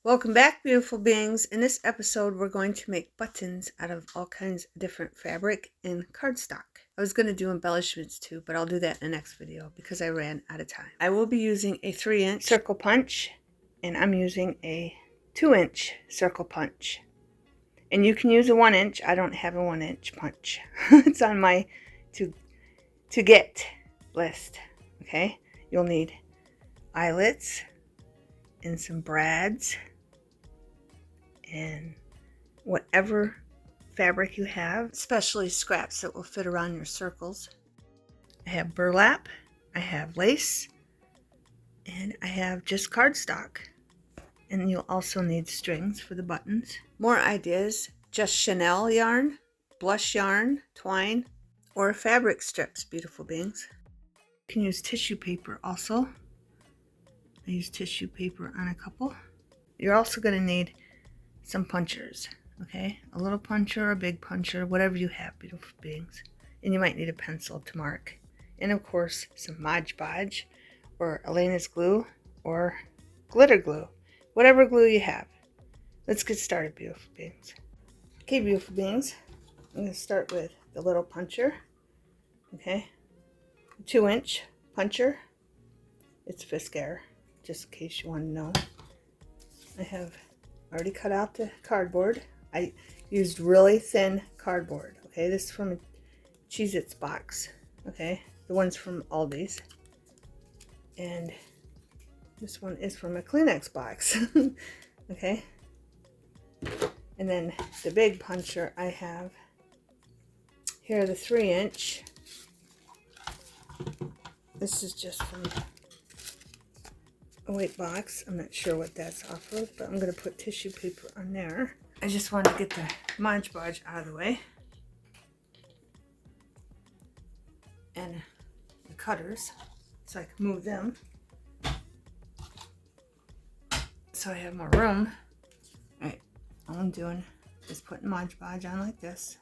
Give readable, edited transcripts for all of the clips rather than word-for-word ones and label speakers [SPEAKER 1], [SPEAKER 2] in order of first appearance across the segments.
[SPEAKER 1] Welcome back, beautiful beings. In this episode, we're going to make buttons out of all kinds of different fabric and cardstock. I was going to do embellishments too, but I'll do that in the next video because I ran out of time. I will be using a 3-inch circle punch, and I'm using a 2-inch circle punch. And you can use a 1-inch. I don't have a 1-inch punch. It's on my to get list. Okay, you'll need eyelets and some brads and whatever fabric you have, especially scraps that will fit around your circles. I have burlap, I have lace, and I have just cardstock. And you'll also need strings for the buttons. More ideas: just Chanel yarn, blush yarn, twine, or fabric strips, beautiful beings. You can use tissue paper also. I use tissue paper on a couple. You're also going to need some punchers, okay? A little puncher, a big puncher, whatever you have, beautiful beings. And you might need a pencil to mark. And of course, some Mod Podge or Elena's glue or glitter glue, whatever glue you have. Let's get started, beautiful beings. Okay, beautiful beings, I'm going to start with the little puncher, okay? 2-inch puncher. It's Fiskare, just in case you want to know. I have already cut out the cardboard. I used really thin cardboard, okay? This is from a Cheez-Its box, okay? The one's from Aldi's. And this one is from a Kleenex box, okay? And then the big puncher I have here, the 3-inch. This is just from a white box. I'm not sure what that's off of, but I'm going to put tissue paper on there. I just wanted to get the Mod Podge out of the way. And the cutters, so I can move them. So I have more room. Alright, all I'm doing is putting Mod Podge on like this.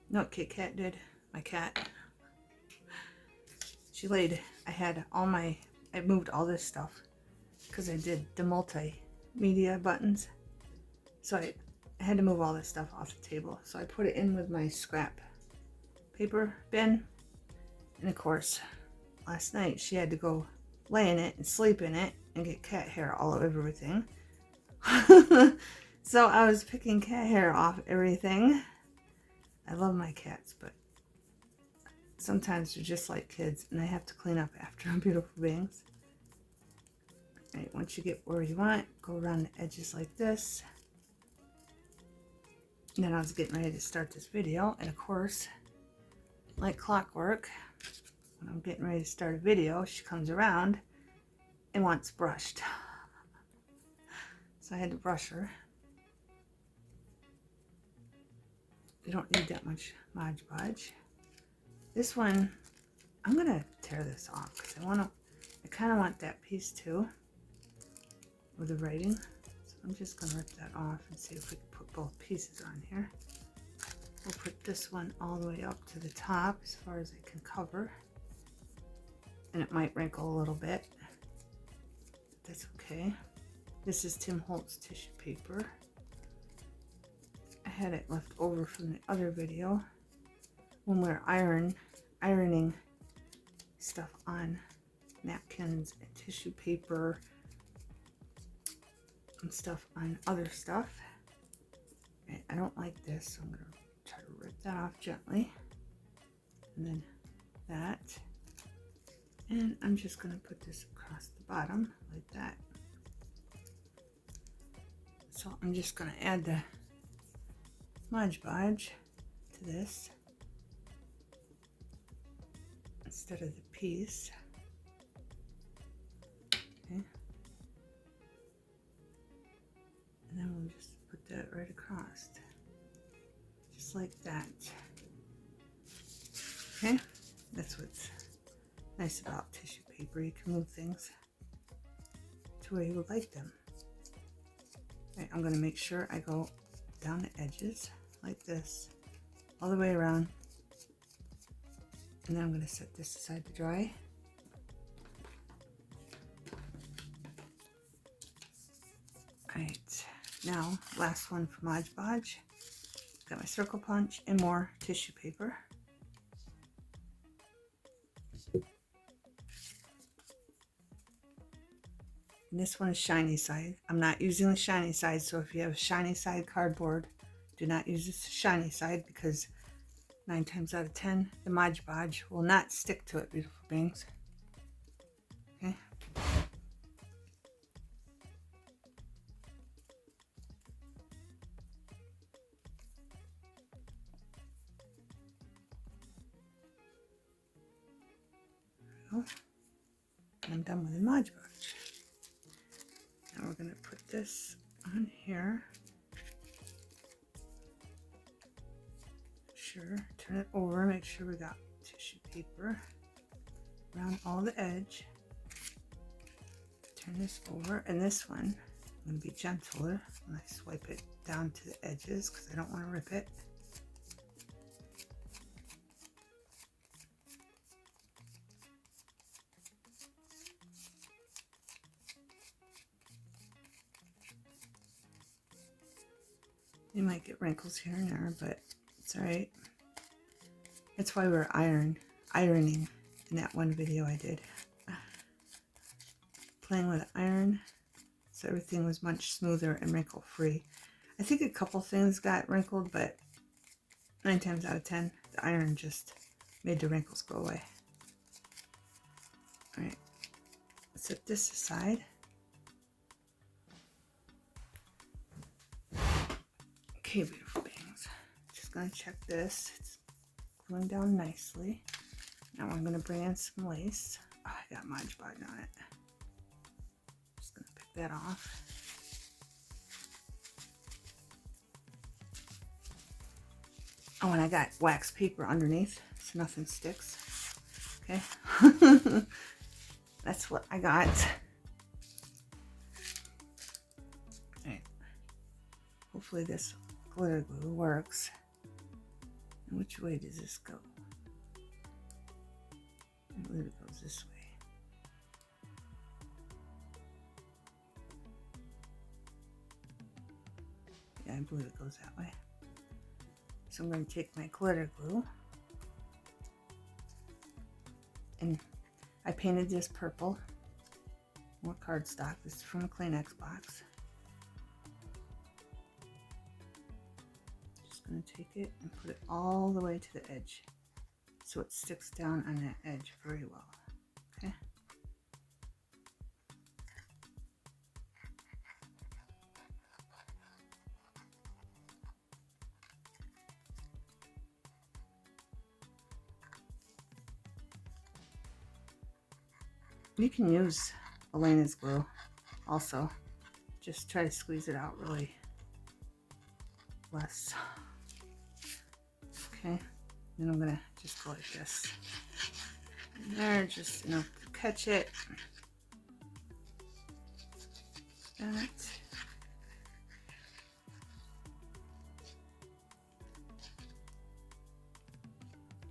[SPEAKER 1] You know what Kit Kat did? My cat. She laid, I moved all this stuff because I did the multimedia buttons. So I had to move all this stuff off the table. So I put it in with my scrap paper bin. And of course, last night she had to go lay in it and sleep in it and get cat hair all over everything. So I was picking cat hair off everything. I love my cats, but sometimes they're just like kids and I have to clean up after them, beautiful beings. Alright, once you get where you want, go around the edges like this. And then I was getting ready to start this video, and of course, like clockwork, when I'm getting ready to start a video, she comes around and wants brushed. So I had to brush her. You don't need that much Mod Podge. This one, I'm gonna tear this off because I kind of want that piece too with the writing. So I'm just gonna rip that off and see if we can put both pieces on here. We'll put this one all the way up to the top as far as I can cover. And it might wrinkle a little bit. That's okay. This is Tim Holtz tissue paper. I had it left over from the other video when we were ironing stuff on napkins and tissue paper and stuff on other stuff. Right, I don't like this, so I'm going to try to rip that off gently. And then that. And I'm just going to put this across the bottom like that. So I'm just going to add the Mod Podge to this instead of the piece. Okay. And then we'll just put that right across. Just like that. Okay? That's what's nice about tissue paper. You can move things to where you would like them. Right, I'm going to make sure I go down the edges like this, all the way around And then I'm going to set this aside to dry. Alright, now last one for Mod Podge. Got my circle punch and more tissue paper. And this one is shiny side. I'm not using the shiny side, so if you have a shiny side cardboard, do not use this shiny side because 9 times out of 10, the Mod Podge will not stick to it, beautiful beings. Okay. There we go. And I'm done with the Mod Podge. Now we're going to put this on here. Sure, turn it over, make sure we got tissue paper around all the edge. Turn this over, and this one, I'm going to be gentler when I swipe it down to the edges because I don't want to rip it. You might get wrinkles here and there, but it's alright. That's why we're ironing in that one video I did. Playing with iron, so everything was much smoother and wrinkle free. I think a couple things got wrinkled, but 9 times out of 10, the iron just made the wrinkles go away. Alright, let's set this aside. Okay, beautiful beings. Just gonna check this. It's gluing down nicely. Now I'm gonna bring in some lace. Oh, I got Mod Podge on it. Just gonna pick that off. Oh, and I got wax paper underneath so nothing sticks. Okay. That's what I got. Alright. Hopefully this glitter glue works. And which way does this go? I believe it goes this way. Yeah, I believe it goes that way. So I'm going to take my glitter glue, and I painted this purple, more cardstock. This is from a Kleenex box. Just going to take it and put it all the way to the edge so it sticks down on that edge very well. Okay. You can use Elena's glue also. Just try to squeeze it out really less. Okay, then I'm gonna just go like this. And there, just enough to catch it. That.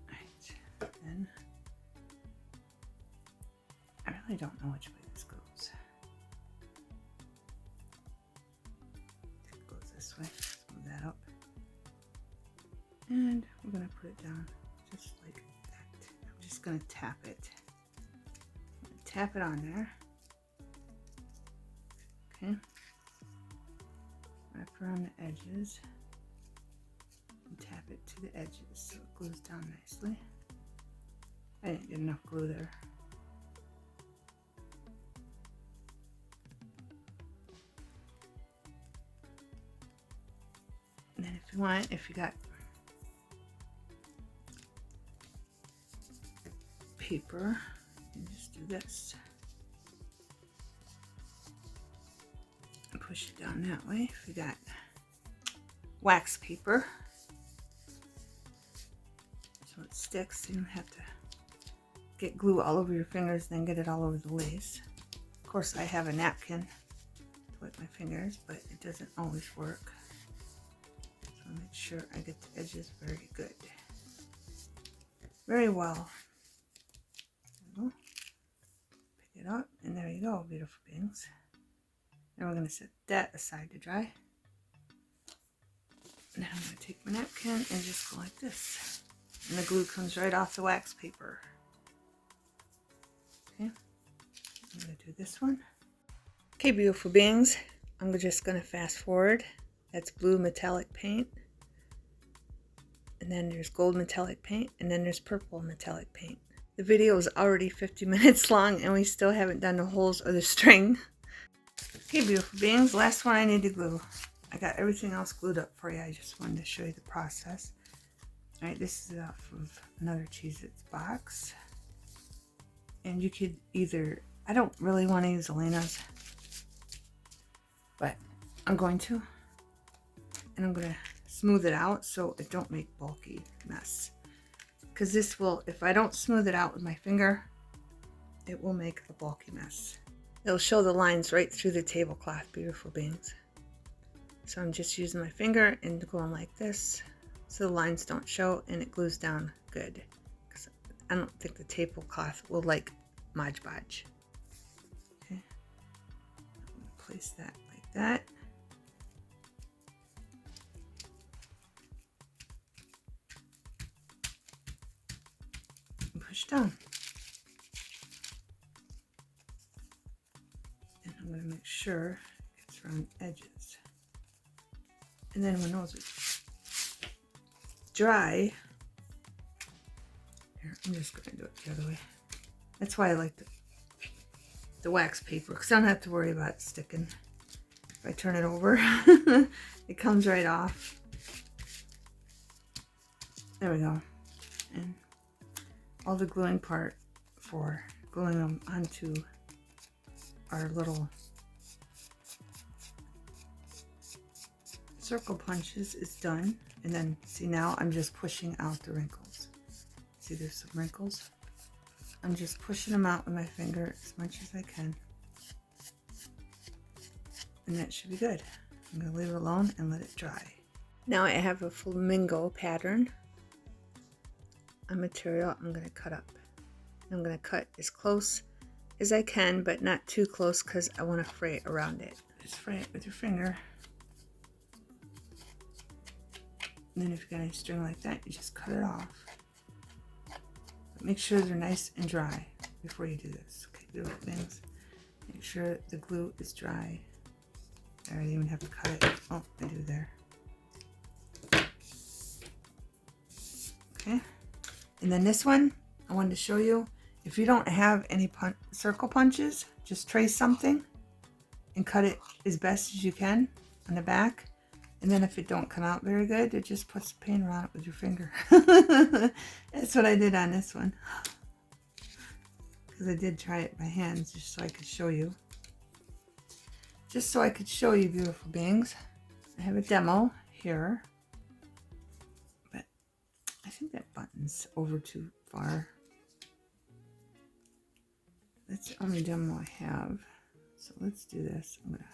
[SPEAKER 1] Right, then I really don't know which way this goes. It goes this way. Move that up. And we're going to put it down just like that. I'm just going to tap it. Tap it on there. Okay. Wrap around the edges. And tap it to the edges so it glues down nicely. I didn't get enough glue there. And then if you want, if you got paper, you just do this and push it down that way. If you got wax paper, so it sticks, you don't have to get glue all over your fingers, then get it all over the lace. Of course, I have a napkin to wipe my fingers, but it doesn't always work. So make sure I get the edges very good, very well. it up, and there you go, beautiful beings. Now we're going to set that aside to dry. Now I'm going to take my napkin and just go like this. And the glue comes right off the wax paper. Okay, I'm going to do this one. Okay, beautiful beings, I'm just going to fast forward. That's blue metallic paint. And then there's gold metallic paint. And then there's purple metallic paint. The video is already 50 minutes long and we still haven't done the holes or the string. Okay, beautiful beings, last one I need to glue. I got everything else glued up for you. I just wanted to show you the process. Alright, this is off of another Cheez-Its box. And you could either, I don't really want to use Elena's, but I'm going to. And I'm going to smooth it out so it don't make bulky mess. Because this will, if I don't smooth it out with my finger, it will make a bulky mess. It'll show the lines right through the tablecloth, beautiful beings. So I'm just using my finger and going like this so the lines don't show and it glues down good. Because I don't think the tablecloth will like Mod Podge. Okay, I'm going to place that like that. And push down. And I'm going to make sure it's around edges. And then when those are dry, here, I'm just going to do it the other way. That's why I like the wax paper, because I don't have to worry about it sticking. If I turn it over, it comes right off. There we go. And all the gluing part for gluing them onto our little circle punches is done. And then see, now I'm just pushing out the wrinkles. See, there's some wrinkles. I'm just pushing them out with my finger as much as I can. And that should be good. I'm going to leave it alone and let it dry. Now I have a flamingo pattern, a material I'm going to cut up. I'm going to cut as close as I can, but not too close because I want to fray it around it. Just fray it with your finger. And then if you got any string like that, you just cut it off. But make sure they're nice and dry before you do this. Okay, beautiful things. Make sure the glue is dry. I don't even have to cut it. Oh, I do there. Okay. And then this one, I wanted to show you. If you don't have any circle punches, just trace something and cut it as best as you can on the back. And then if it don't come out very good, it just puts the paint around it with your finger. That's what I did on this one. Because I did try it by hands just so I could show you. Just so I could show you, beautiful beings. I have a demo here. But I think that button's over too far. That's the only demo I have. So let's do this. I'm going to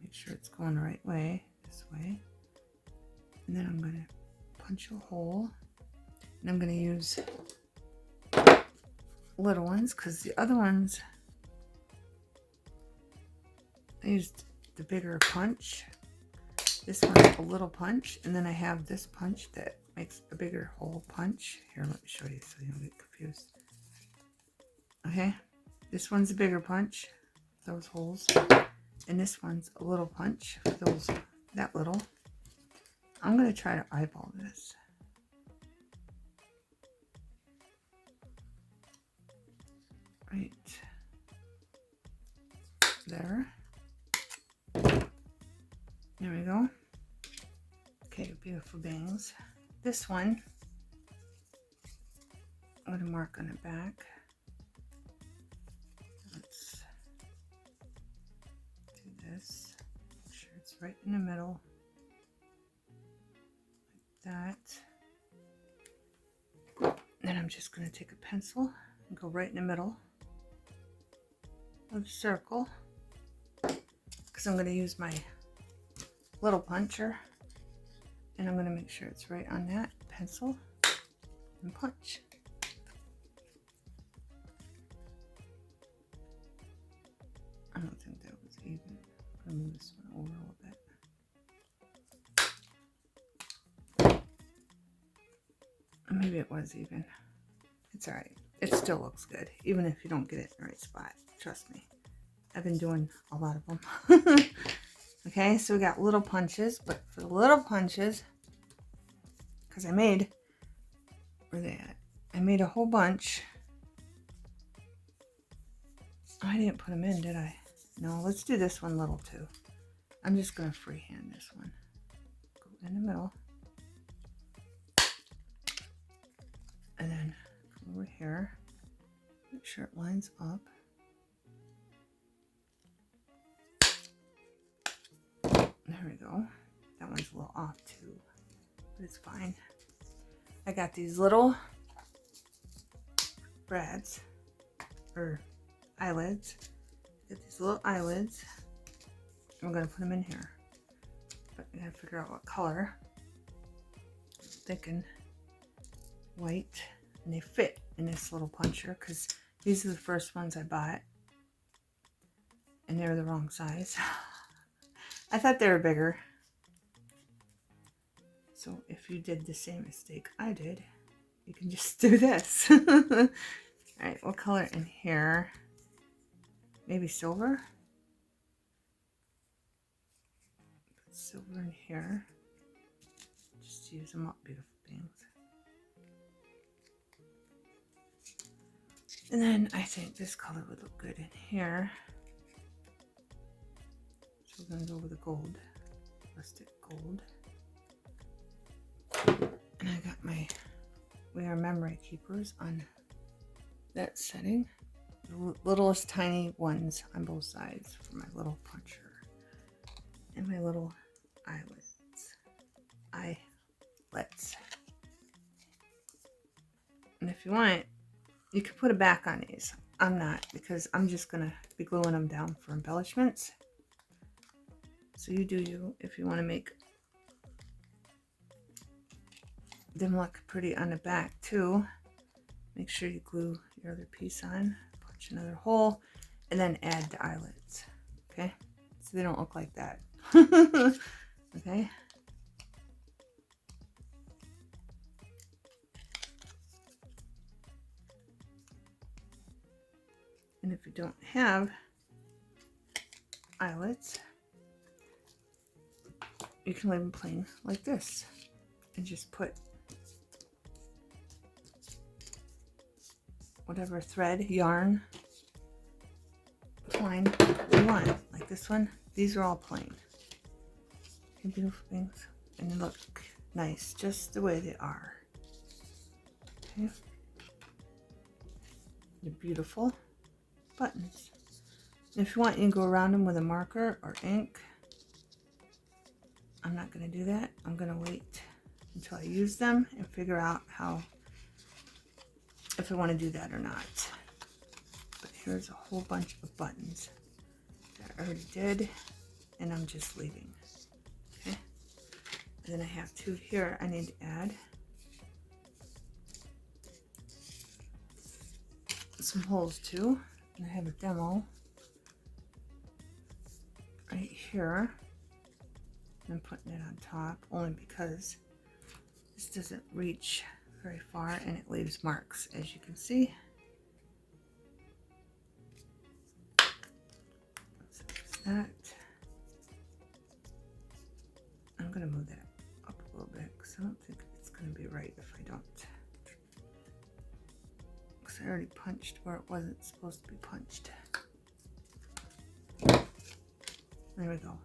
[SPEAKER 1] make sure it's going the right way. This way. And then I'm going to punch a hole. And I'm going to use little ones because the other ones, I used the bigger punch. This one's a little punch. And then I have this punch that makes a bigger hole punch. Here, let me show you so you don't get confused. Okay. This one's a bigger punch, those holes. And this one's a little punch for those, that little. I'm going to try to eyeball this. Right there. There we go. Okay, beautiful beings. This one, I'm going to mark on the back. Let's do this. Make sure it's right in the middle. That. Then I'm just going to take a pencil and go right in the middle of the circle because I'm going to use my little puncher and I'm going to make sure it's right on that pencil and punch. Maybe it was even. It's alright. It still looks good, even if you don't get it in the right spot. Trust me. I've been doing a lot of them. Okay, so we got little punches, but for the little punches, because I made, where are they at? I made a whole bunch. Oh, I didn't put them in, did I? No, let's do this one little too. I'm just going to freehand this one. Go in the middle. And then come over here. Make sure it lines up. There we go. That one's a little off too, but it's fine. I got these little brads, or eyelids. Get these little eyelids. I'm going to put them in here. But I got to figure out what color. I'm thinking white. And they fit in this little puncher because these are the first ones I bought. And they were the wrong size. I thought they were bigger. So if you did the same mistake I did, you can just do this. Alright, what color in here? Maybe silver? Put silver in here. Just use them up, beautiful things. And then I think this color would look good in here. So we're going to go with the gold, rustic gold. And I got my We Are Memory Keepers on that setting. The littlest tiny ones on both sides for my little puncher. And my little eyelets. And if you want, you can put a back on these. I'm not, because I'm just going to be gluing them down for embellishments. So you do you. If you want to make them look pretty on the back too, make sure you glue your other piece on, punch another hole, and then add the eyelets. Okay, so they don't look like that. Okay. And if you don't have eyelets, you can leave them plain like this and just put whatever thread, yarn, twine you want. Like this one, these are all plain. Okay, beautiful things. And they look nice just the way they are. Okay. They're beautiful buttons. And if you want, you can go around them with a marker or ink. I'm not going to do that. I'm going to wait until I use them and figure out if I want to do that or not. But here's a whole bunch of buttons that I already did, and I'm just leaving. Okay. And then I have two here I need to add. Some holes too. And I have a demo right here. I'm putting it on top only because this doesn't reach very far and it leaves marks, as you can see. So there's that. I'm going to move that up a little bit because I don't think it's going to be right if I don't. Because I already punched where it wasn't supposed to be punched. There we go.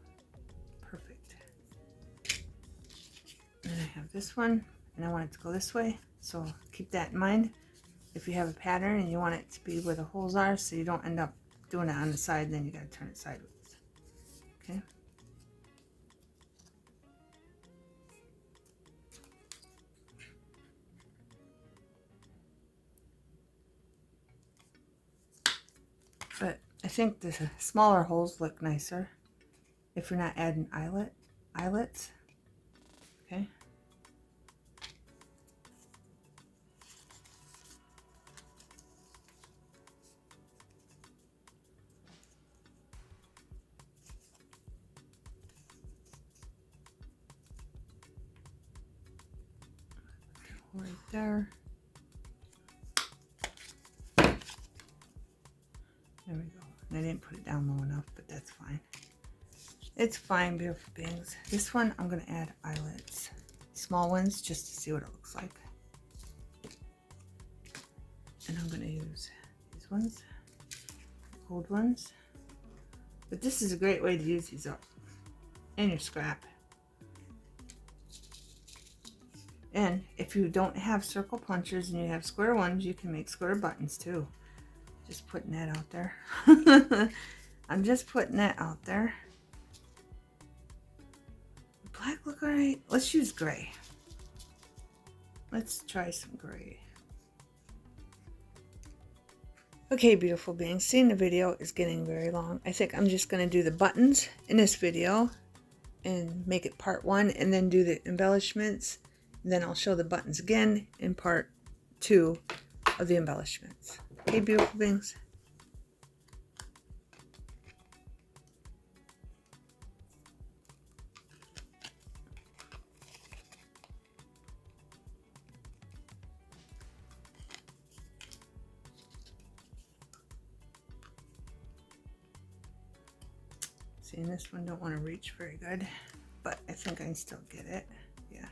[SPEAKER 1] Perfect. And I have this one, and I want it to go this way, so keep that in mind. If you have a pattern and you want it to be where the holes are, so you don't end up doing it on the side, then you got to turn it sideways. Okay. But I think the smaller holes look nicer if you're not adding eyelets. Okay. right there. There we go. And I didn't put it down low enough, but that's fine. It's fine, beautiful beings. This one, I'm going to add eyelets. Small ones, just to see what it looks like. And I'm going to use these ones, gold ones. But this is a great way to use these up. And your scrap. And if you don't have circle punchers and you have square ones, you can make square buttons too. Just putting that out there. I'm just putting that out there. Black look alright. Let's use gray. Let's try some gray. Okay, beautiful beings, seeing the video is getting very long. I think I'm just going to do the buttons in this video and make it part 1, and then do the embellishments. And then I'll show the buttons again in part 2 of the embellishments. Okay, beautiful beings. See, this one don't want to reach very good, but I think I can still get it. Yeah.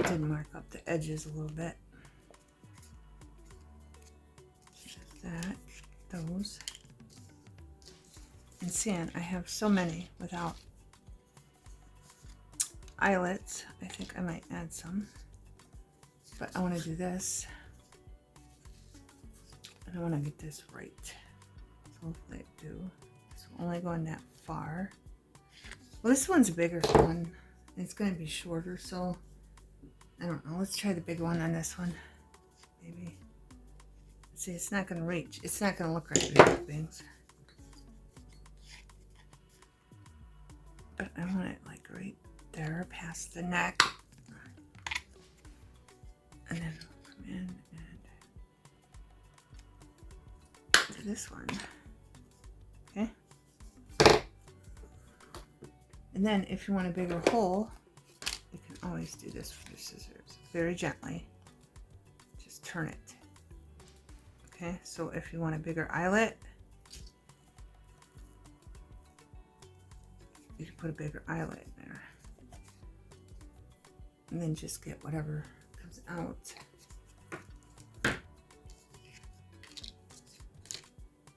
[SPEAKER 1] Did mark up the edges a little bit. Just that, those. And seeing I have so many without eyelets, I think I might add some. But I want to do this. And I want to get this right. So hopefully I do. So only going that far. Well, this one's a bigger one. It's going to be shorter, so I don't know. Let's try the big one on this one. Maybe. See, it's not going to reach. It's not going to look right with things. But I want it like right there past the neck. And then we'll come in and do this one. Okay. And then if you want a bigger hole, you can always do this with your scissors. Very gently. Just turn it. Okay, so if you want a bigger eyelet, you can put a bigger eyelet in there. And then just get whatever comes out.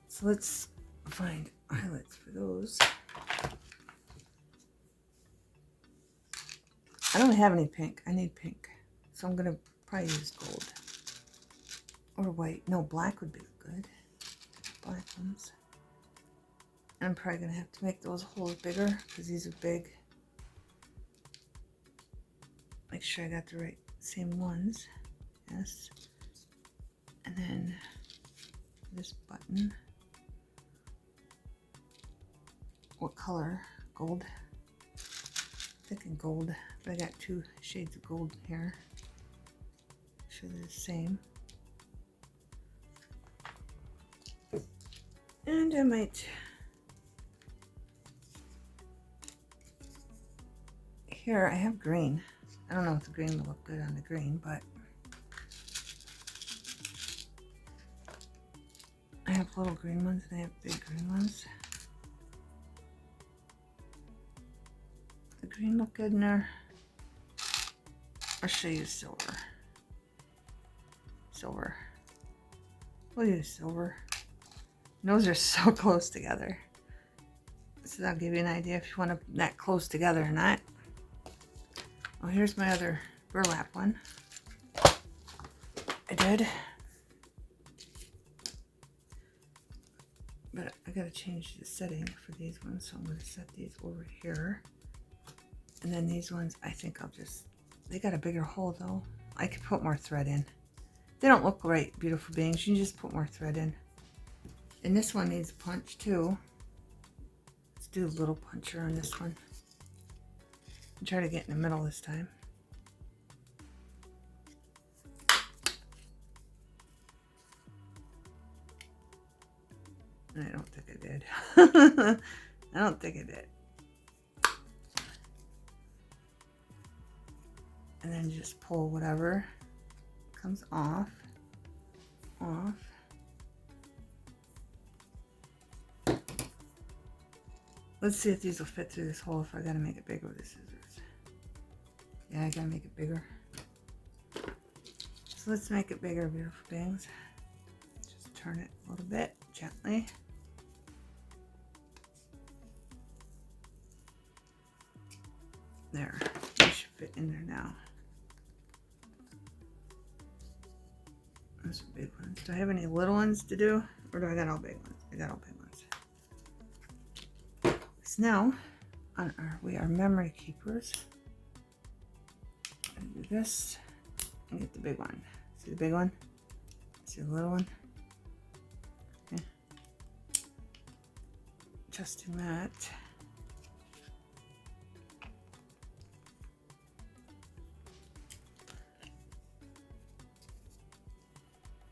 [SPEAKER 1] So let's find eyelets for those. I don't have any pink. I need pink. So I'm going to probably use gold. Or white. No, black would be good. Black ones. And I'm probably going to have to make those holes bigger because these are big. Make sure I got the right same ones. Yes. And then this button. What color? Gold. Thinking gold, but I got 2 shades of gold here. Make sure they're the same. And I might here I have green. I don't know if the green will look good on the green, but I have little green ones and I have big green ones. The green look good in there. Or should I use silver? Silver. We'll use silver. Those are so close together. So that'll give you an idea if you want them that close together or not. Oh, here's my other burlap one. I did. But I gotta change the setting for these ones, so I'm gonna set these over here. And then these ones, I think I'll just, they got a bigger hole though. I could put more thread in. They don't look right, beautiful beings. You can just put more thread in. And this one needs a punch too. Let's do a little puncher on this one. And try to get in the middle this time. I don't think I did. I don't think it did. And then just pull whatever comes off. Let's see if these will fit through this hole, if I gotta make it bigger with the scissors. Yeah, I gotta make it bigger. So let's make it bigger, beautiful things. Just turn it a little bit gently. There, they should fit in there now. Those are big ones. Do I have any little ones to do? Or do I got all big ones? I got all big ones. So now, we are memory keepers. I'm gonna do this and get the big one. See the big one? See the little one? Okay. Adjusting that.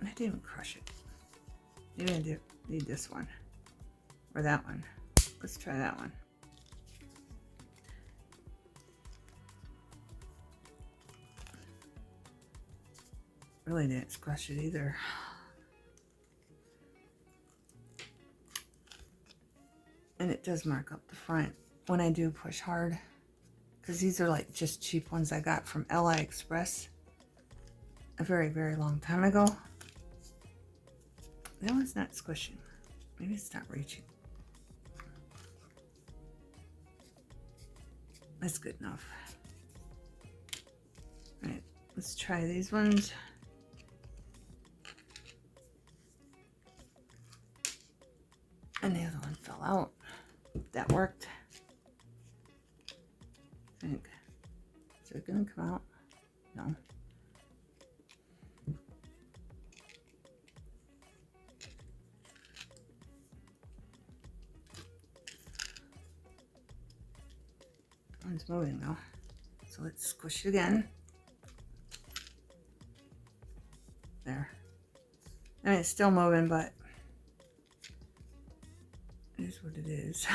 [SPEAKER 1] I didn't even crush it. Maybe I do need this one. Or that one. Let's try that one. Really didn't squash it either. And it does mark up the front when I do push hard. Because these are like just cheap ones I got from AliExpress a very, very long time ago. That one's not squishing. Maybe it's not reaching. That's good enough. All right, let's try these ones. And the other one fell out. That worked. I think. Is it gonna come out? No. One's moving though. So let's squish it again. There. I mean, it's still moving, but it is what it is.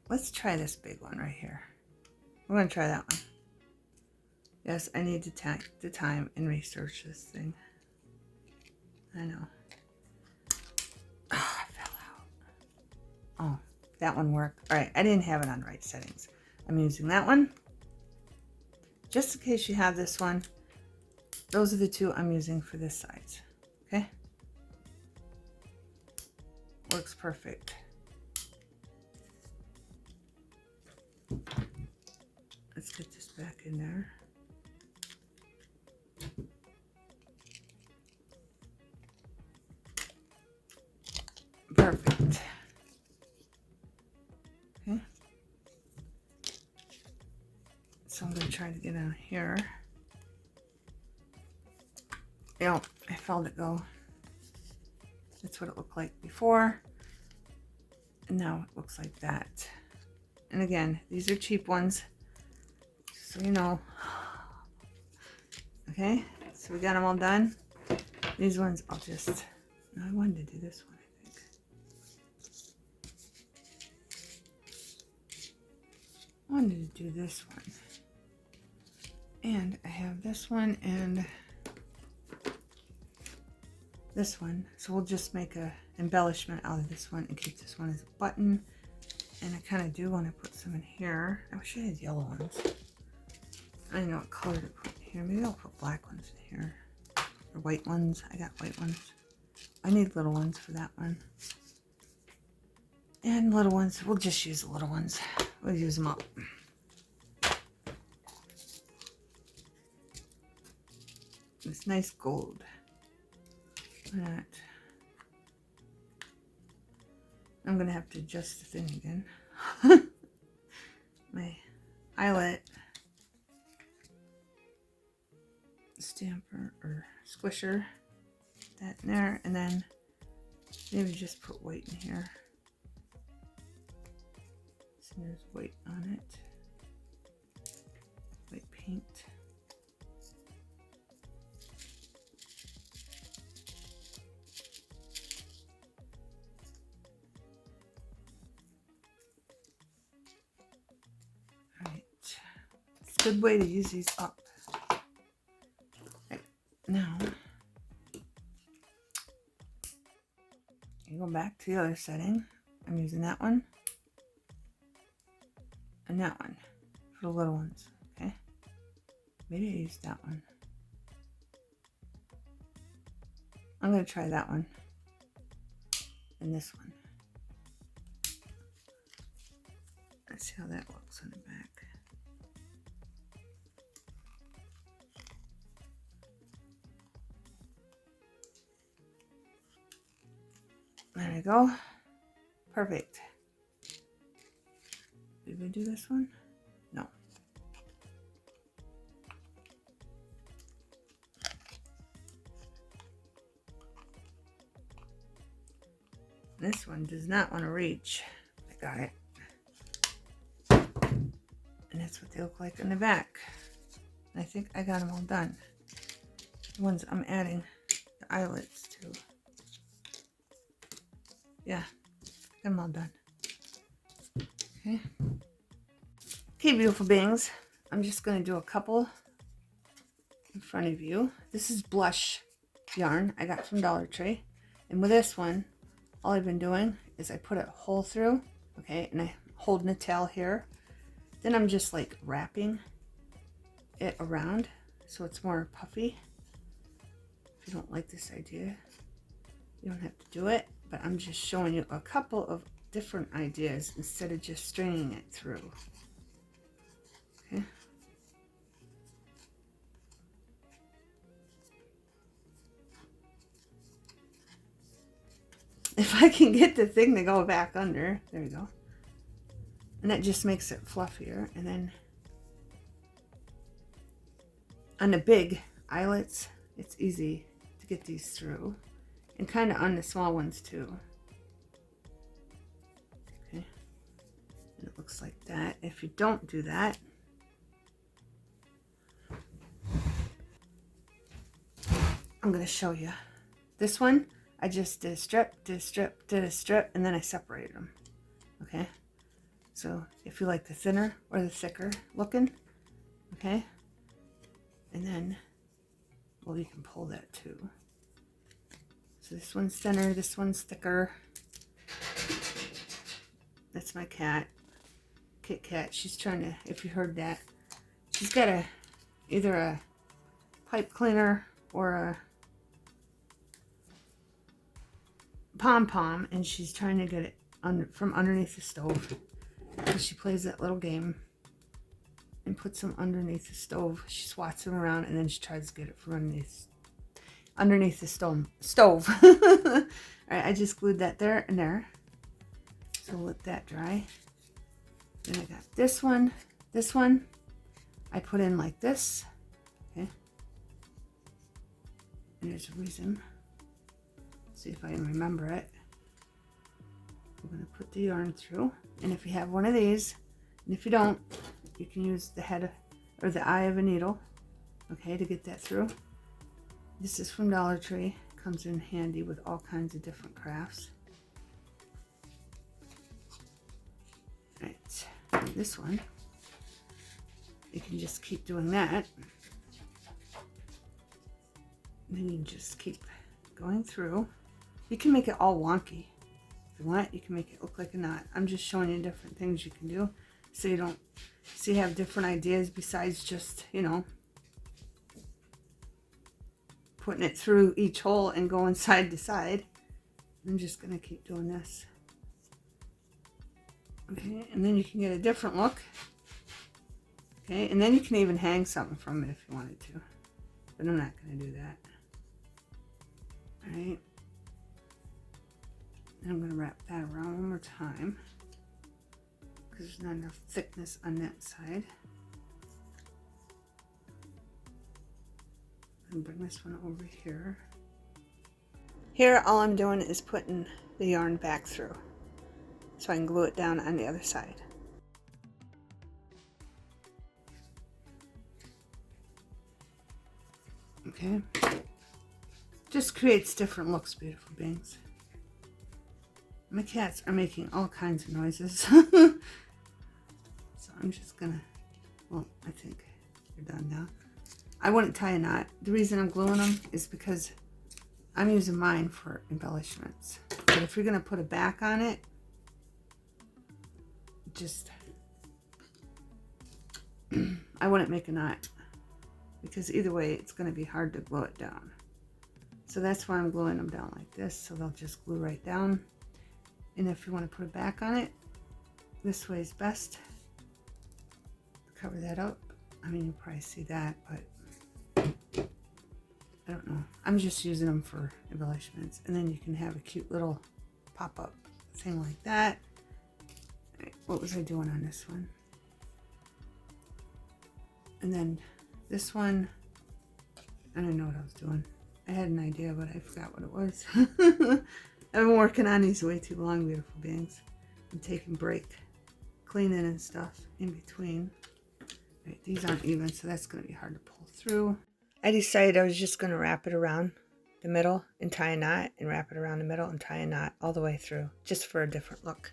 [SPEAKER 1] Let's try this big one right here. We're going to try that one. Yes, I need to take the time and research this thing. I know. Oh, I fell out. Oh, that one worked. All right, I didn't have it on right settings. I'm using that one. Just in case you have this one, those are the two I'm using for this size. Okay? Works perfect. Let's get this back in there. Perfect. Okay. So I'm going to try to get on here. Yep, I felt it go. That's what it looked like before. And now it looks like that. And again, these are cheap ones. So you know. Okay, so we got them all done. These ones I'll just, no, I wanted to do this one, I think. I wanted to do this one. And I have this one and this one. So we'll just make a embellishment out of this one and keep this one as a button. And I kind of do want to put some in here. I wish I had yellow ones. I don't know what color to put in here. Maybe I'll put black ones in here. Or white ones. I got white ones. I need little ones for that one. And little ones. We'll just use the little ones. We'll use them up. This nice gold. That. I'm going to have to adjust the thing again. My eyelet stamper or squisher. That in there. And then maybe just put white in here. So there's white on it. White paint. good way to use these up. Right, now, you go back to the other setting. I'm using that one and that one for the little ones. Okay, maybe I used that one. I'm going to try that one and this one. Let's see how that looks on the back. There we go. Perfect. Did we do this one? No. This one does not want to reach. I got it. And that's what they look like in the back. And I think I got them all done. The ones I'm adding the eyelets to. Yeah, got them all done. Okay. Okay, beautiful beings. I'm just going to do a couple in front of you. This is blush yarn I got from Dollar Tree. And with this one, all I've been doing is I put a hole through, okay, and I'm holding a tail here. Then I'm just like wrapping it around so it's more puffy. If you don't like this idea, you don't have to do it, but I'm just showing you a couple of different ideas instead of just stringing it through. Okay. If I can get the thing to go back under, there we go. And that just makes it fluffier. And then on the big eyelets, it's easy to get these through. And kind of on the small ones too. Okay. And it looks like that. If you don't do that, I'm going to show you. This one, I just did a strip, did a strip, did a strip, and then I separated them. Okay. So if you like the thinner or the thicker looking, okay. And then, well, you can pull that too. So this one's thinner, this one's thicker. That's my cat, Kit Kat. She's trying to, if you heard that, she's got either a pipe cleaner or a pom-pom, and she's trying to get it from underneath the stove. So she plays that little game and puts them underneath the stove. She swats them around and then she tries to get it from underneath the stove. All right, I just glued that there and there. So let that dry. Then I got this one. This one I put in like this. Okay. And there's a reason. See if I can remember it. I'm going to put the yarn through. And if you have one of these, and if you don't, you can use the head or the eye of a needle, okay, to get that through. This is from Dollar Tree. Comes in handy with all kinds of different crafts. Right, this one, you can just keep doing that. And then you can just keep going through. You can make it all wonky. If you want, you can make it look like a knot. I'm just showing you different things you can do so you don't, so you have different ideas besides just, you know, putting it through each hole and going side to side. I'm just going to keep doing this. Okay, and then you can get a different look. Okay, and then you can even hang something from it if you wanted to. But I'm not going to do that. Alright. And I'm going to wrap that around one more time. Because there's not enough thickness on that side. And bring this one over here. Here, all I'm doing is putting the yarn back through, so I can glue it down on the other side. Okay. Just creates different looks, beautiful beings. My cats are making all kinds of noises. So I'm just gonna, well, I think They're done now. I wouldn't tie a knot. The reason I'm gluing them is because I'm using mine for embellishments. But if you're going to put a back on it, just, I wouldn't make a knot. Because either way, it's going to be hard to glue it down. So that's why I'm gluing them down like this. So they'll just glue right down. And if you want to put a back on it, this way is best. Cover that up. I mean, you'll probably see that, but I don't know. I'm just using them for embellishments. And then you can have a cute little pop-up thing like that. Right, what was I doing on this one? And then this one, I don't know what I was doing. I had an idea, but I forgot what it was. I've been working on these way too long, beautiful beings. I'm taking a break, cleaning and stuff in between. Right, these aren't even, so that's going to be hard to pull through. I decided I was just going to wrap it around the middle and tie a knot, and wrap it around the middle and tie a knot all the way through, just for a different look.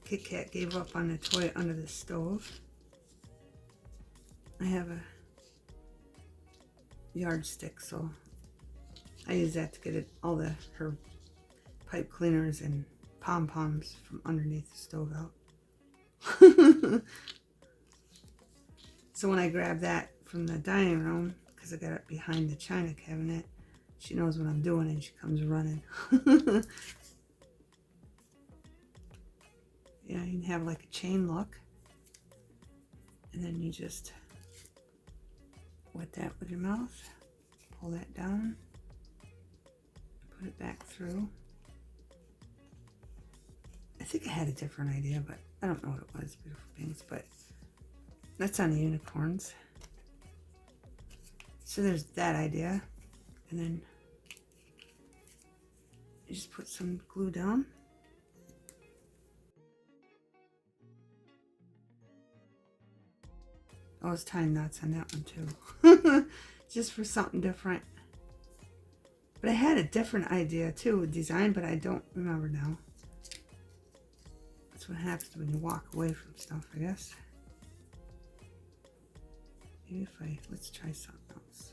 [SPEAKER 1] Kit Kat gave up on the toy under the stove. I have a yardstick, so I use that to get her pipe cleaners and pom-poms from underneath the stove out. So when I grab that from the dining room, because I got it behind the china cabinet, she knows what I'm doing and she comes running. Yeah, you can have like a chain look, and then you just wet that with your mouth, pull that down, put it back through. I think I had a different idea, but I don't know what it was, beautiful beings, but that's on the unicorns. So there's that idea. And then you just put some glue down. I was tying knots on that one too. Just for something different. But I had a different idea too with design, but I don't remember now. That's what happens when you walk away from stuff, I guess. Maybe if let's try something else.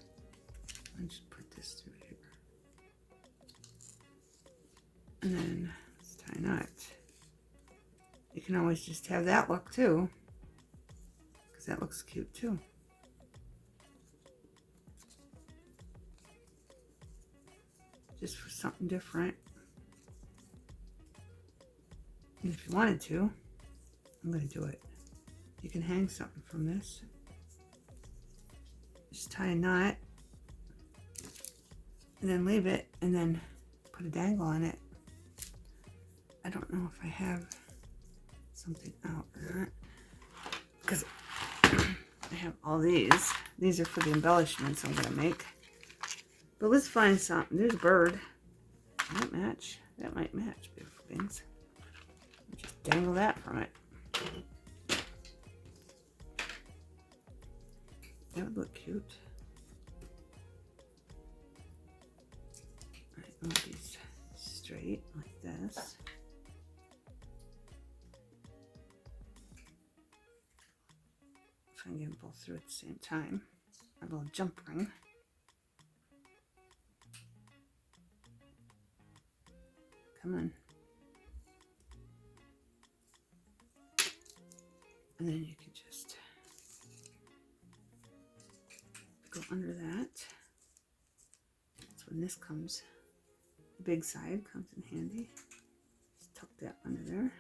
[SPEAKER 1] I'll just put this through here. And then let's tie a knot. You can always just have that look too, because that looks cute too. Just for something different. And if you wanted to, I'm going to do it. You can hang something from this. Just tie a knot and then leave it and then put a dangle on it. I don't know if I have something out or not, because I have all these. These are for the embellishments I'm going to make. But let's find something. There's a bird. Does that match? That might match, beautiful things. Just dangle that from it. That would look cute. Alright, I want these straight like this. If I can get them both through at the same time. A little jump ring. Come on. And then you can just go under that. That's when this comes, the big side comes in handy. Just tuck that under there.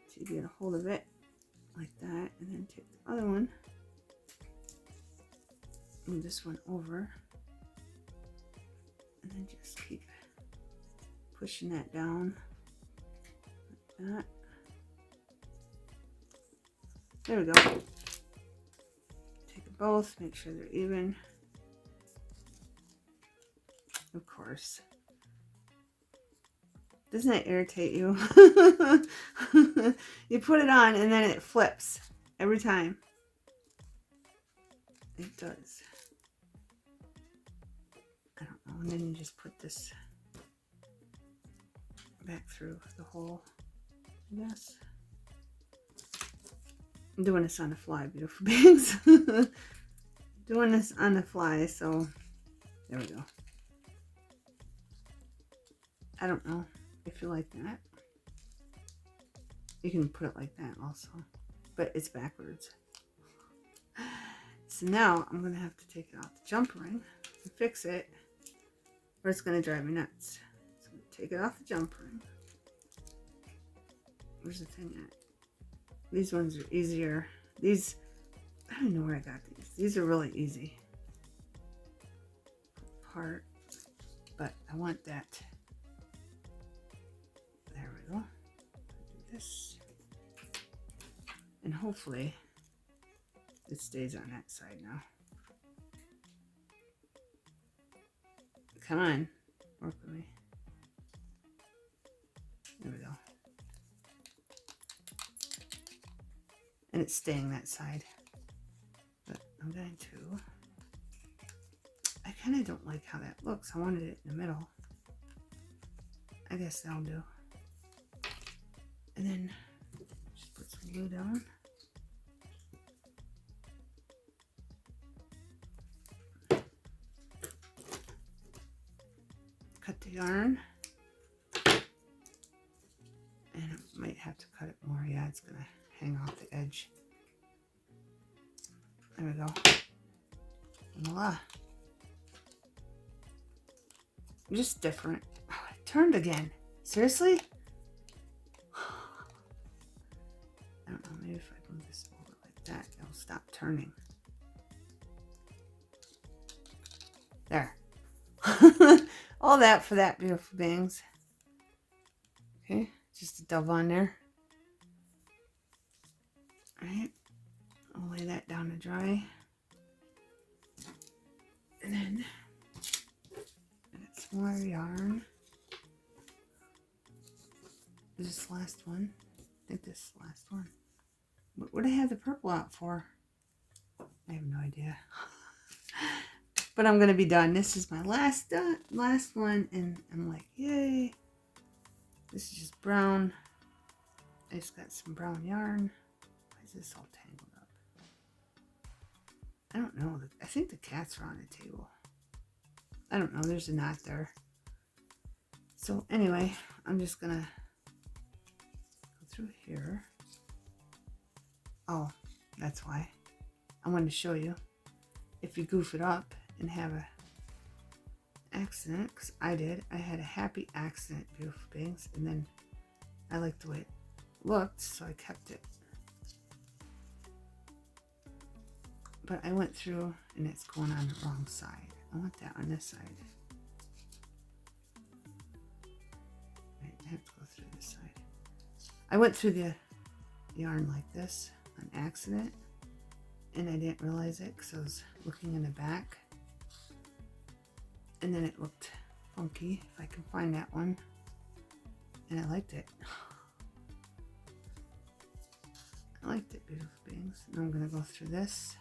[SPEAKER 1] So you get a hold of it like that, and then take the other one, move this one over, and then just keep pushing that down like that. There we go. Take them both, make sure they're even. Of course. Doesn't that irritate you? You put it on and then it flips every time. It does. I don't know. And then you just put this back through the hole, I guess. I'm doing this on the fly, beautiful beings. Doing this on the fly, so there we go. I don't know if you like that. You can put it like that also, but it's backwards. So now I'm going to have to take it off the jump ring and fix it, or it's going to drive me nuts. So I'm going to take it off the jump ring. Where's the thing at? These ones are easier. These, I don't know where I got these. These are really easy. Part, but I want that. There we go. Do this. And hopefully it stays on that side now. Come on, work with me. There we go. And it's staying that side. But I'm going to... I kind of don't like how that looks. I wanted it in the middle. I guess that'll do. And then just put some glue down. Cut the yarn. And I might have to cut it more. Yeah, it's going to hang off the edge. There we go. Voila. Just different. Oh, it turned again. Seriously? I don't know. Maybe if I move this over like that, it'll stop turning. There. All that for that, beautiful beings. Okay, just a dove on there. Alright, I'll lay that down to dry. And then I got some more yarn. This last one. I think this is the last one. What do I have the purple out for? I have no idea. But I'm going to be done. This is my last one. And I'm like, yay. This is just brown. I just got some brown yarn. Why is this all tangled up? I don't know. I think the cats are on the table. I don't know. There's a knot there. So anyway, I'm just going to go through here. Oh, that's why. I wanted to show you. If you goof it up and have a accident, because I did. I had a happy accident, beautiful beings. And then I liked the way it looked, so I kept it. But I went through and it's going on the wrong side. I want that on this side. Right, I have to go through this side. I went through the yarn like this on accident. And I didn't realize it because I was looking in the back. And then it looked funky, if I can find that one. And I liked it. I liked it, beautiful beings. Now I'm going to go through this.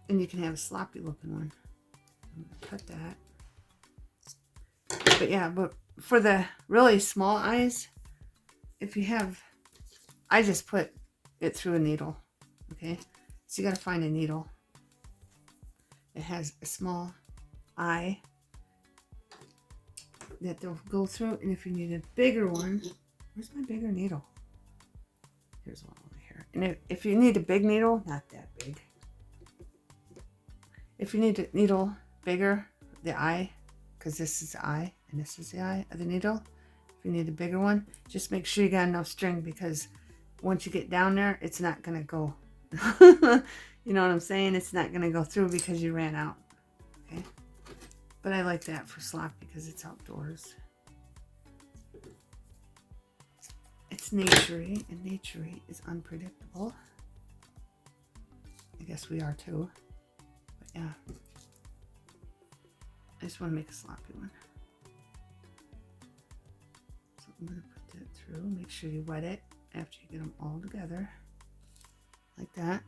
[SPEAKER 1] And you can have a sloppy looking one. I'm going to cut that. But yeah, but for the really small eyes, if you have, I just put it through a needle. Okay, so you got to find a needle. It has a small eye that they'll go through, and if you need a bigger one, where's my bigger needle? Here's one over here. And if you need a big needle, not that big. If you need a needle bigger, the eye, because this is the eye and this is the eye of the needle. If you need a bigger one, just make sure you got enough string, because once you get down there, it's not going to go. You know what I'm saying? It's not going to go through because you ran out. Okay, but I like that for slop because it's outdoors. It's naturey, and naturey is unpredictable. I guess we are too. But yeah, I just want to make a sloppy one. So I'm going to put that through. Make sure you wet it after you get them all together. Like that.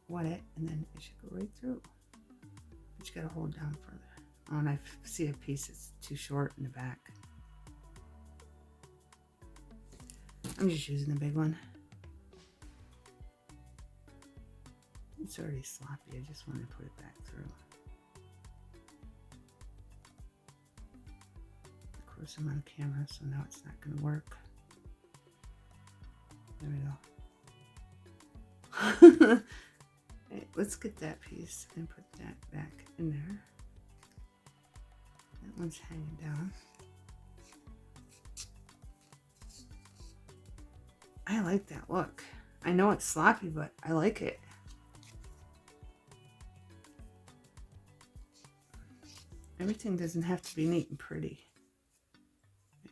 [SPEAKER 1] Wet it, and then it should go right through. But you gotta hold down further. Oh, and I see a piece that's too short in the back. I'm just using the big one.
[SPEAKER 2] It's already sloppy. I just want to put it back through. Of course, I'm on camera, so now it's not going to work. There we go. Right, let's get that piece and put that back in there. That one's hanging down. I like that look. I know it's sloppy, but I like it. Everything doesn't have to be neat and pretty.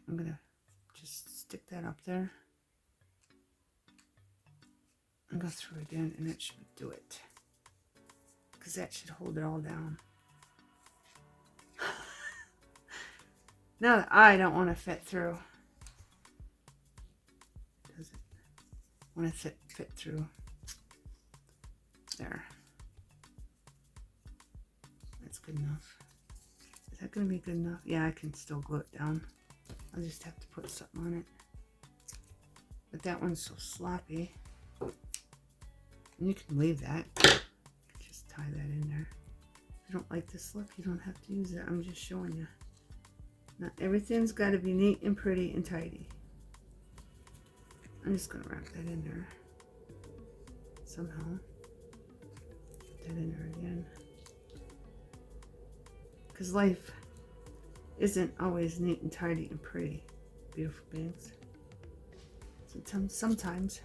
[SPEAKER 2] I'm gonna just stick that up there and go through again, and that should do it. Because that should hold it all down. Now the eye don't want to fit through. Does it want to fit through? There. That's good enough. Is that going to be good enough? Yeah, I can still glue it down. I'll just have to put something on it. But that one's so sloppy. And you can leave that. Just tie that in there. If you don't like this look, you don't have to use it. I'm just showing you. Not everything's got to be neat and pretty and tidy. I'm just going to wrap that in there. Somehow. Put that in there again. Because life isn't always neat and tidy and pretty, beautiful beings. Sometimes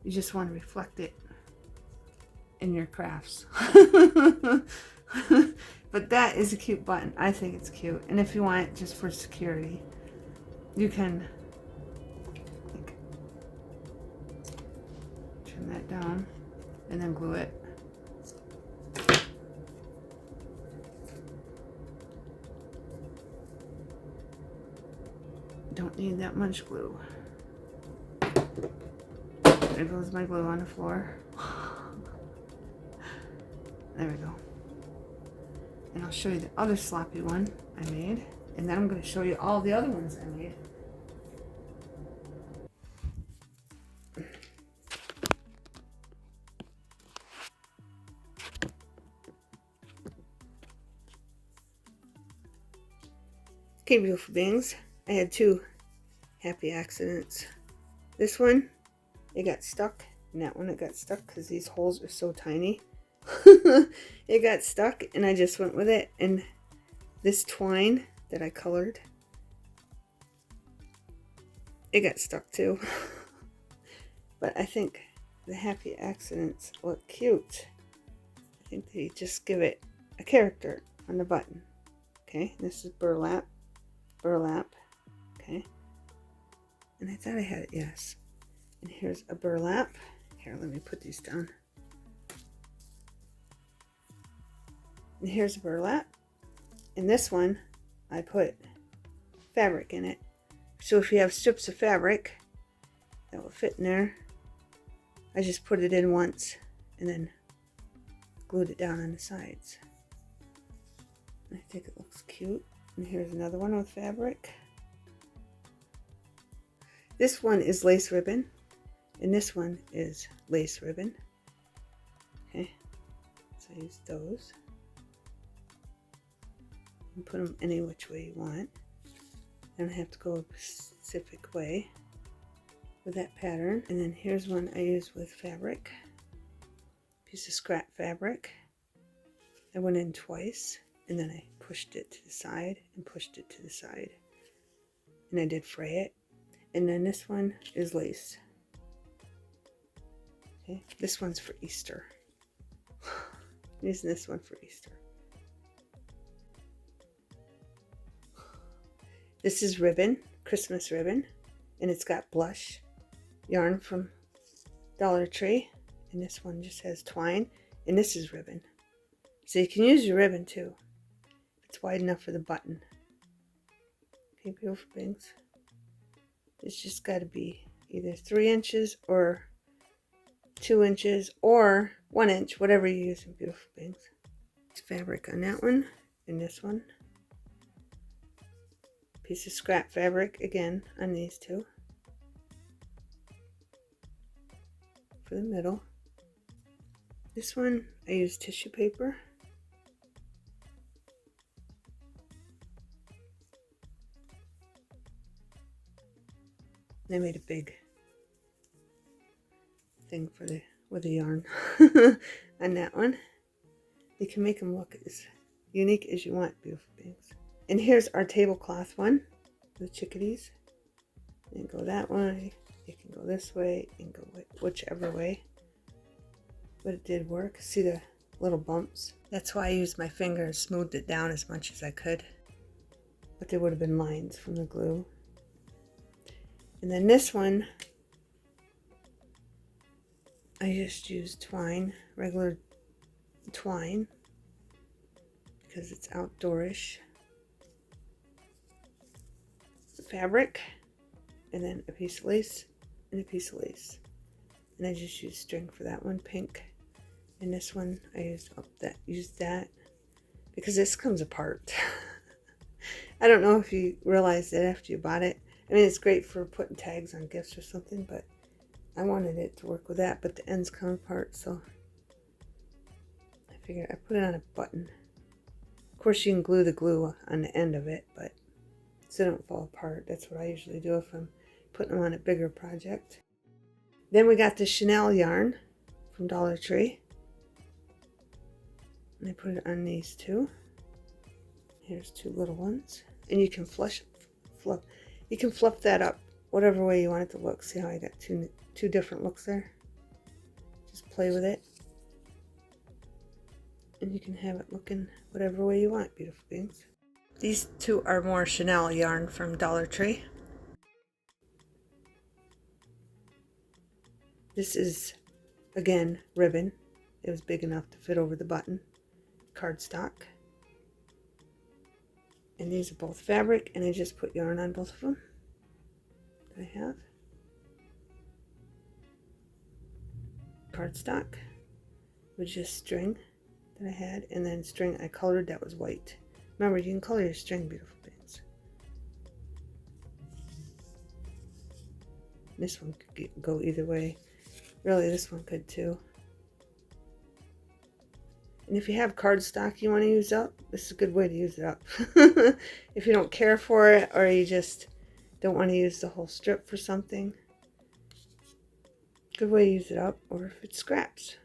[SPEAKER 2] you just want to reflect it in your crafts. But that is a cute button. I think it's cute. And if you want it just for security, you can trim that down and then glue it. Don't need that much glue. There goes my glue on the floor. There we go. And I'll show you the other sloppy one I made. And then I'm going to show you all the other ones I made. Okay, beautiful beings. I had two happy accidents. This one, it got stuck. And that one, it got stuck because these holes are so tiny. It got stuck and I just went with it. And this twine that I colored, it got stuck too. But I think the happy accidents look cute. I think they just give it a character on the button. Okay, this is burlap. Okay, and I thought I had it, yes. And here's a burlap. Here, let me put these down. And here's a burlap. And this one, I put fabric in it. So if you have strips of fabric that will fit in there, I just put it in once and then glued it down on the sides. I think it looks cute. And here's another one with fabric. This one is lace ribbon, and this one is lace ribbon. Okay, so I use those. You can put them any which way you want. You don't have to go a specific way with that pattern. And then here's one I use with fabric. Piece of scrap fabric. I went in twice, and then I pushed it to the side and pushed it to the side. And I did fray it. And then this one is lace. Okay, this one's for Easter. I'm using this one for Easter. This is ribbon, Christmas ribbon, and it's got blush yarn from Dollar Tree. And this one just has twine, and this is ribbon. So you can use your ribbon too. It's wide enough for the button. Okay, beautiful things. It's just got to be either 3 inches or 2 inches or 1 inch, whatever you're using, beautiful things. It's fabric on that one and this one. Piece of scrap fabric again on these two. For the middle. This one, I use tissue paper. I made a big thing for with the yarn on that one. You can make them look as unique as you want, beautiful beings. And here's our tablecloth one, the chickadees. You can go that way, you can go this way, and go whichever way. But it did work. See the little bumps? That's why I used my finger and smoothed it down as much as I could. But there would have been lines from the glue. And then this one, I just used twine, regular twine, because it's outdoorish. Fabric, and then a piece of lace, and a piece of lace. And I just used string for that one, pink. And this one, I used that because this comes apart. I don't know if you realized that after you bought it. I mean, it's great for putting tags on gifts or something, but I wanted it to work with that, but the ends come apart, so I figured I put it on a button. Of course, you can glue the glue on the end of it, but so they don't fall apart. That's what I usually do if I'm putting them on a bigger project. Then we got the Chanel yarn from Dollar Tree. And I put it on these two. Here's two little ones. And you can you can fluff that up whatever way you want it to look. See how I got two different looks there? Just play with it. And you can have it looking whatever way you want, beautiful beings. These two are more Chanel yarn from Dollar Tree. This is, again, ribbon. It was big enough to fit over the button. Cardstock. And these are both fabric, and I just put yarn on both of them that I have. Cardstock with just string that I had, and then string I colored that was white. Remember, you can color your string, beautiful things. This one could go either way. Really, this one could too. And if you have cardstock you want to use up, this is a good way to use it up. If you don't care for it, or you just don't want to use the whole strip for something, good way to use it up, or if it's scraps.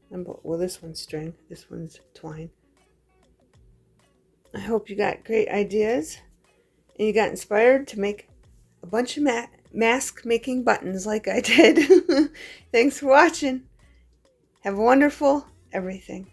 [SPEAKER 2] Well, this one's string, this one's twine. I hope you got great ideas and you got inspired to make a bunch of mask making buttons like I did. Thanks for watching. Have a wonderful everything.